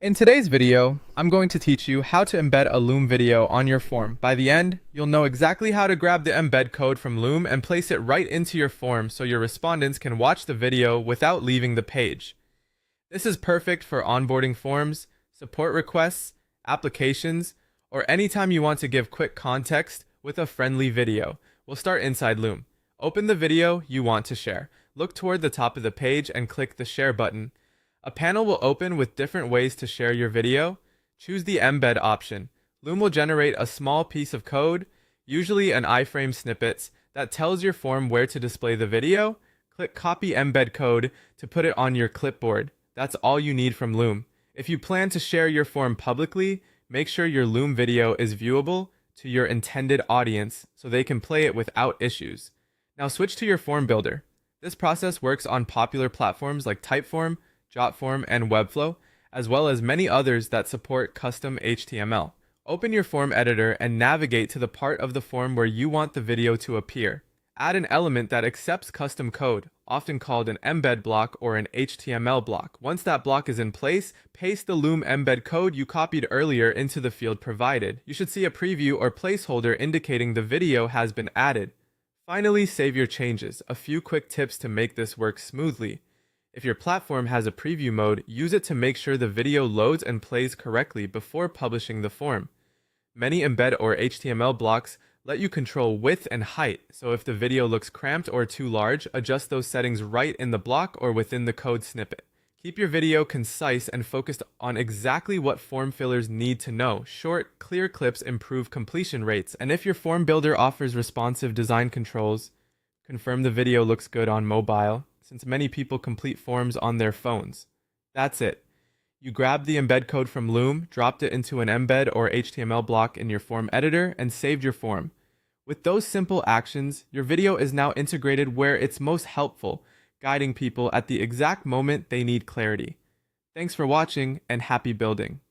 In today's video, I'm going to teach you how to embed a Loom video on your form. By the end, you'll know exactly how to grab the embed code from Loom and place it right into your form so your respondents can watch the video without leaving the page. This is perfect for onboarding forms, support requests, applications, or anytime you want to give quick context with a friendly video. We'll start inside Loom. Open the video you want to share. Look toward the top of the page and click the share button. A panel will open with different ways to share your video. Choose the embed option. Loom will generate a small piece of code, usually an iframe snippets, that tells your form where to display the video. Click copy embed code to put it on your clipboard. That's all you need from Loom. If you plan to share your form publicly, make sure your Loom video is viewable to your intended audience so they can play it without issues. Now switch to your form builder. This process works on popular platforms like Typeform, Jotform, and Webflow, as well as many others that support custom HTML. Open your form editor and navigate to the part of the form where you want the video to appear. Add an element that accepts custom code, often called an embed block or an HTML block. Once that block is in place, paste the Loom embed code you copied earlier into the field provided. You should see a preview or placeholder indicating the video has been added. Finally, save your changes. A few quick tips to make this work smoothly. If your platform has a preview mode, use it to make sure the video loads and plays correctly before publishing the form. Many embed or HTML blocks let you control width and height, so if the video looks cramped or too large, adjust those settings right in the block or within the code snippet. Keep your video concise and focused on exactly what form fillers need to know. Short, clear clips improve completion rates, and if your form builder offers responsive design controls, confirm the video looks good on mobile, since many people complete forms on their phones. That's it. You grabbed the embed code from Loom, dropped it into an embed or HTML block in your form editor, and saved your form. With those simple actions, your video is now integrated where it's most helpful, guiding people at the exact moment they need clarity. Thanks for watching, and happy building.